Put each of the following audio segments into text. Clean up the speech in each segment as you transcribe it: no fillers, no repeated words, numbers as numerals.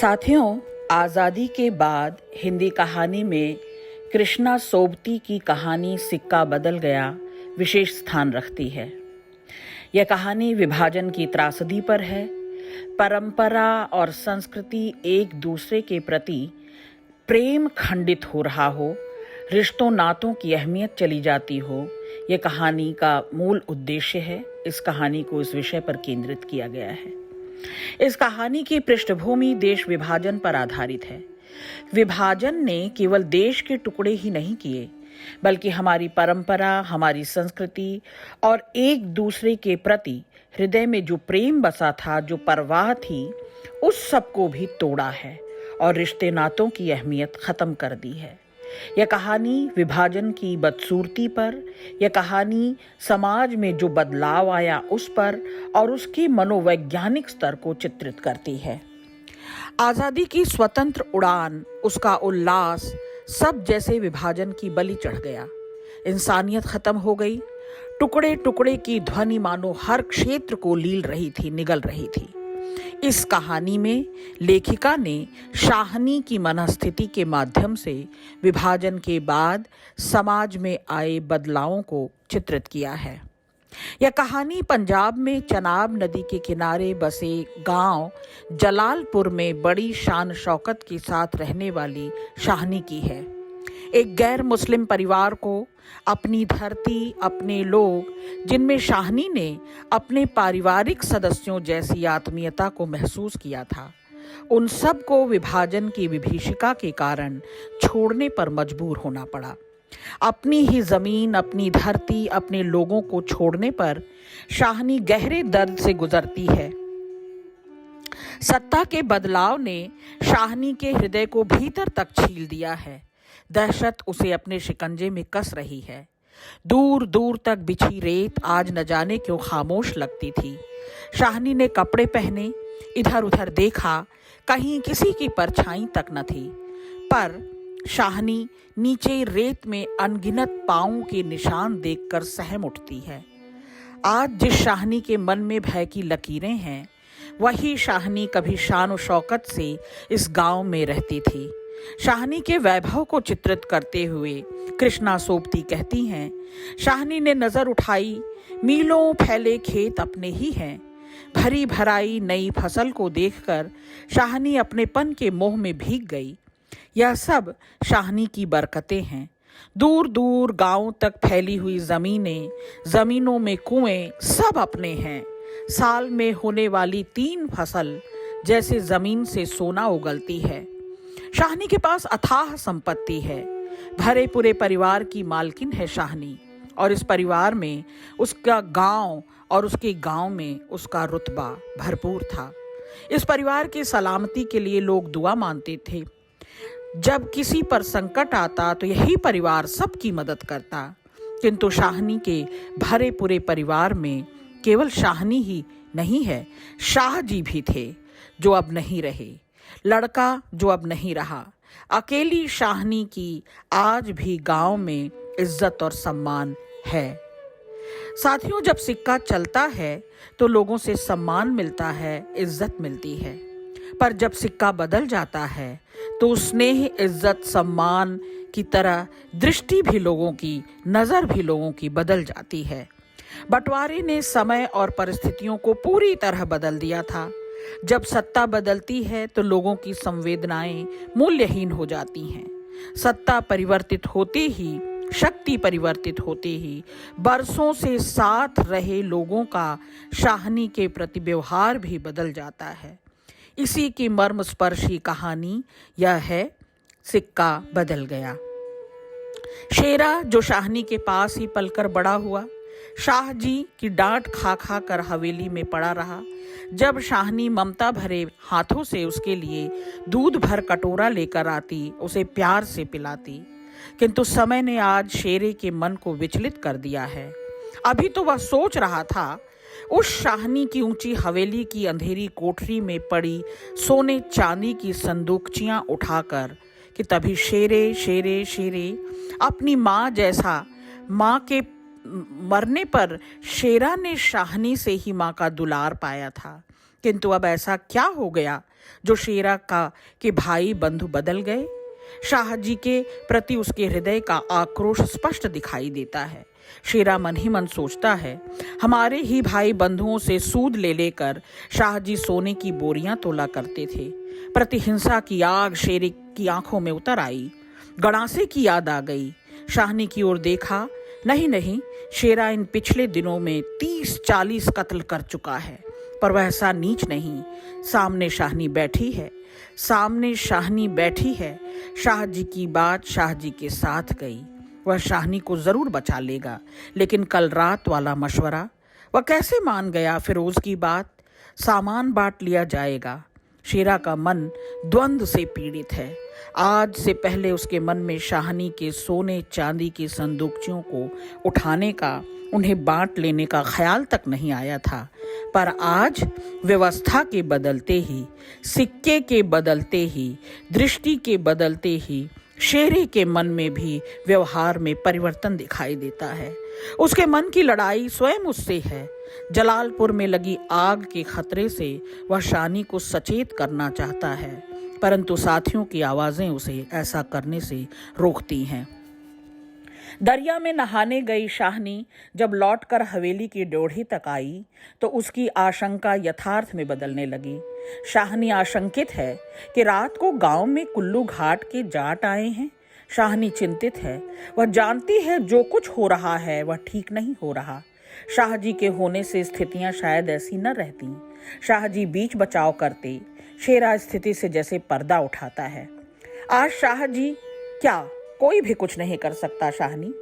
साथियों, आज़ादी के बाद हिंदी कहानी में कृष्णा सोबती की कहानी सिक्का बदल गया विशेष स्थान रखती है। यह कहानी विभाजन की त्रासदी पर है। परंपरा और संस्कृति एक दूसरे के प्रति प्रेम खंडित हो रहा हो, रिश्तों नातों की अहमियत चली जाती हो, यह कहानी का मूल उद्देश्य है। इस कहानी को इस विषय पर केंद्रित किया गया है। इस कहानी की पृष्ठभूमि देश विभाजन पर आधारित है। विभाजन ने केवल देश के टुकड़े ही नहीं किए, बल्कि हमारी परंपरा, हमारी संस्कृति और एक दूसरे के प्रति हृदय में जो प्रेम बसा था, जो परवाह थी, उस सब को भी तोड़ा है और रिश्ते नातों की अहमियत खत्म कर दी है। यह कहानी विभाजन की बदसूरती पर, यह कहानी समाज में जो बदलाव आया उस पर और उसके मनोवैज्ञानिक स्तर को चित्रित करती है। आजादी की स्वतंत्र उड़ान, उसका उल्लास सब जैसे विभाजन की बलि चढ़ गया। इंसानियत खत्म हो गई। टुकड़े टुकड़े की ध्वनि मानो हर क्षेत्र को लील रही थी, निगल रही थी। इस कहानी में लेखिका ने शाहनी की मनस्थिति के माध्यम से विभाजन के बाद समाज में आए बदलावों को चित्रित किया है। यह कहानी पंजाब में चनाब नदी के किनारे बसे गांव जलालपुर में बड़ी शान शौकत के साथ रहने वाली शाहनी की है। एक गैर मुस्लिम परिवार को अपनी धरती, अपने लोग, जिनमें शाहनी ने अपने पारिवारिक सदस्यों जैसी आत्मीयता को महसूस किया था, उन सब को विभाजन की विभीषिका के कारण छोड़ने पर मजबूर होना पड़ा। अपनी ही जमीन, अपनी धरती, अपने लोगों को छोड़ने पर शाहनी गहरे दर्द से गुजरती है। सत्ता के बदलाव ने शाहनी के हृदय को भीतर तक छील दिया है। दहशत उसे अपने शिकंजे में कस रही है। दूर दूर तक बिछी रेत आज न जाने क्यों खामोश लगती थी। शाहनी ने कपड़े पहने, इधर उधर देखा, कहीं किसी की परछाई तक न थी। पर शाहनी नीचे रेत में अनगिनत पांवों के निशान देखकर सहम उठती है। आज जिस शाहनी के मन में भय की लकीरें हैं, वही शाहनी कभी शान और शौकत से इस गांव में रहती थी। शाहनी के वैभव को चित्रित करते हुए कृष्णा सोबती कहती हैं, शाहनी ने नजर उठाई, मीलों फैले खेत अपने ही हैं। भरी भराई नई फसल को देखकर शाहनी अपनेपन के मोह में भीग गई। यह सब शाहनी की बरकतें हैं। दूर दूर गांव तक फैली हुई जमीनें, जमीनों में कुएं, सब अपने हैं। साल में होने वाली 3 फसल जैसे जमीन से सोना उगलती है। शाहनी के पास अथाह संपत्ति है। भरे पूरे परिवार की मालकिन है शाहनी, और इस परिवार में उसका गांव और उसके गांव में उसका रुतबा भरपूर था। इस परिवार की सलामती के लिए लोग दुआ मानते थे। जब किसी पर संकट आता तो यही परिवार सबकी मदद करता। किंतु शाहनी के भरे पूरे परिवार में केवल शाहनी ही नहीं है, शाह जी भी थे जो अब नहीं रहे, लड़का जो अब नहीं रहा। अकेली शाहनी की आज भी गांव में इज्जत और सम्मान है। साथियों, जब सिक्का चलता है तो लोगों से सम्मान मिलता है, इज्जत मिलती है। पर जब सिक्का बदल जाता है तो स्नेह, इज्जत, सम्मान की तरह दृष्टि भी लोगों की, नजर भी लोगों की बदल जाती है। बंटवारे ने समय और परिस्थितियों को पूरी तरह बदल दिया था। जब सत्ता बदलती है तो लोगों की संवेदनाएं मूल्यहीन हो जाती हैं। सत्ता परिवर्तित होते ही, शक्ति परिवर्तित होते ही बरसों से साथ रहे लोगों का शाहनी के प्रति व्यवहार भी बदल जाता है। इसी की मर्मस्पर्शी कहानी यह है, सिक्का बदल गया। शेरा जो शाहनी के पास ही पलकर बड़ा हुआ, शाह जी की डांट खा खा कर हवेली में पड़ा रहा। जब शाहनी ममता भरे हाथों से उसके लिए दूध भर कटोरा लेकर आती, उसे प्यार से पिलाती। किंतु समय ने आज शेरे के मन को विचलित कर दिया है। अभी तो वह सोच रहा था उस शाहनी की ऊंची हवेली की अंधेरी कोठरी में पड़ी सोने चांदी की संदूकचियां उठाकर, कि तभी शेरे शेरे शेरे अपनी माँ जैसा, माँ के मरने पर शेरा ने शाहनी से ही माँ का दुलार पाया था। किंतु अब ऐसा क्या हो गया जो शेरा का के भाई बंधु बदल गए। शाहजी के प्रति उसके हृदय का आक्रोश स्पष्ट दिखाई देता है। शेरा मन ही मन सोचता है, हमारे ही भाई बंधुओं से सूद ले लेकर शाहजी सोने की बोरियां तोला करते थे। प्रतिहिंसा की आग शेरे की आंखों में उतर आई। गणासे की याद आ गई। शाहनी की ओर देखा। नहीं, शेरा इन पिछले दिनों में 30-40 कत्ल कर चुका है, पर वह ऐसा नीच नहीं। सामने शाहनी बैठी है। शाहजी की बात शाहजी के साथ गई। वह शाहनी को जरूर बचा लेगा, लेकिन कल रात वाला मशवरा, वह कैसे मान गया फिरोज की बात। सामान बांट लिया जाएगा। शेरा का मन द्वंद्व से पीड़ित है। आज से पहले उसके मन में शाहनी के सोने चांदी की संदूकचियों को उठाने का, उन्हें बांट लेने का ख्याल तक नहीं आया था, पर आज व्यवस्था के बदलते ही, सिक्के के बदलते ही, दृष्टि के बदलते ही शेरे के मन में भी व्यवहार में परिवर्तन दिखाई देता है। उसके मन की लड़ाई स्वयं उससे है। जलालपुर में लगी आग के खतरे से वह शाहनी को सचेत करना चाहता है, परंतु साथियों की आवाजें उसे ऐसा करने से रोकती हैं। दरिया में नहाने गई शाहनी जब लौटकर हवेली की ड्योढ़ी तक आई तो उसकी आशंका यथार्थ में बदलने लगी। शाहनी आशंकित है कि रात को गांव में कुल्लू घाट के जाट आए हैं। शाहनी चिंतित है। वह जानती है जो कुछ हो रहा है वह ठीक नहीं हो रहा। शाहजी के होने से स्थितियां शायद ऐसी न रहती। शाहजी बीच बचाव करते। शेरा स्थिति से जैसे पर्दा उठाता है। आज शाहजी क्या, कोई भी कुछ नहीं कर सकता। शाहनी,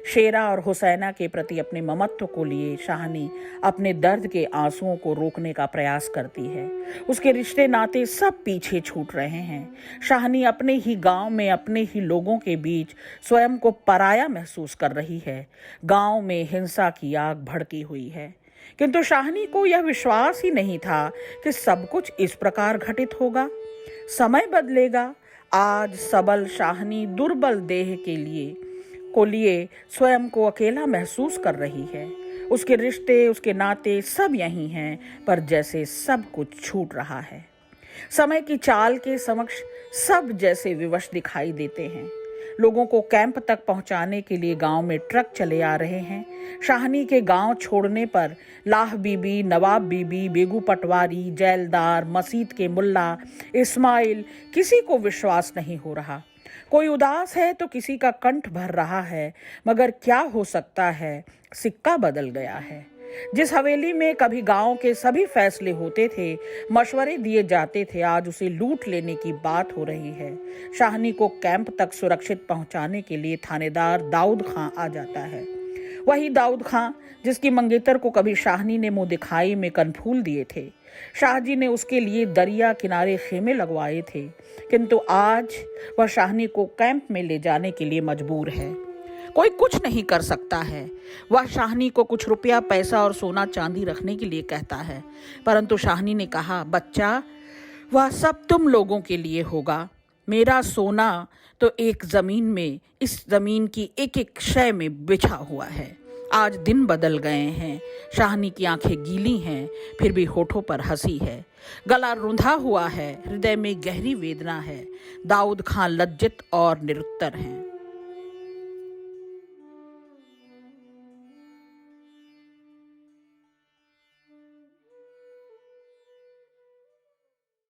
शेरा और हुसैना के प्रति अपने ममत्व को लिए शाहनी अपने दर्द के आंसुओं को रोकने का प्रयास करती है। उसके रिश्ते नाते सब पीछे छूट रहे हैं। शाहनी अपने ही गांव में अपने ही लोगों के बीच स्वयं को पराया महसूस कर रही है। गांव में हिंसा की आग भड़की हुई है, किंतु शाहनी को यह विश्वास ही नहीं था कि सब कुछ इस प्रकार घटित होगा। समय बदलेगा। आज सबल शाहनी दुर्बल देह के लिए स्वयं को अकेला महसूस कर रही है। उसके रिश्ते, उसके नाते सब यही हैं, पर जैसे सब कुछ छूट रहा है। समय की चाल के समक्ष सब जैसे विवश दिखाई देते हैं। लोगों को कैंप तक पहुंचाने के लिए गांव में ट्रक चले आ रहे हैं। शाहनी के गांव छोड़ने पर लाह बीबी, नवाब बीबी, बेगू पटवारी, जैलदार, मसीद के मुल्ला, इस्माइल, किसी को विश्वास नहीं हो रहा। कोई उदास है तो किसी का कंठ भर रहा है, मगर क्या हो सकता है, सिक्का बदल गया है। जिस हवेली में कभी गांव के सभी फैसले होते थे, मशवरे दिए जाते थे, आज उसे लूट लेने की बात हो रही है। शाहनी को कैंप तक सुरक्षित पहुंचाने के लिए थानेदार दाऊद खां आ जाता है। वही दाऊद खां जिसकी मंगेतर को कभी शाहनी ने मुंह दिखाई में कनफूल दिए थे। शाहजी ने उसके लिए दरिया किनारे खेमे लगवाए थे, किंतु आज वह शाहनी को कैंप में ले जाने के लिए मजबूर है। कोई कुछ नहीं कर सकता है। वह शाहनी को कुछ रुपया, पैसा और सोना चांदी रखने के लिए कहता है, परंतु शाहनी ने कहा, बच्चा, वह सब तुम लोगों के लिए होगा। मेरा सोना तो एक जमीन में, इस जमीन की एक एक शय में बिछा हुआ है। आज दिन बदल गए हैं। शाहनी की आंखें गीली हैं, फिर भी होठों पर हंसी है। गला रुंधा हुआ है, हृदय में गहरी वेदना है। दाऊद खां लज्जित और निरुत्तर हैं।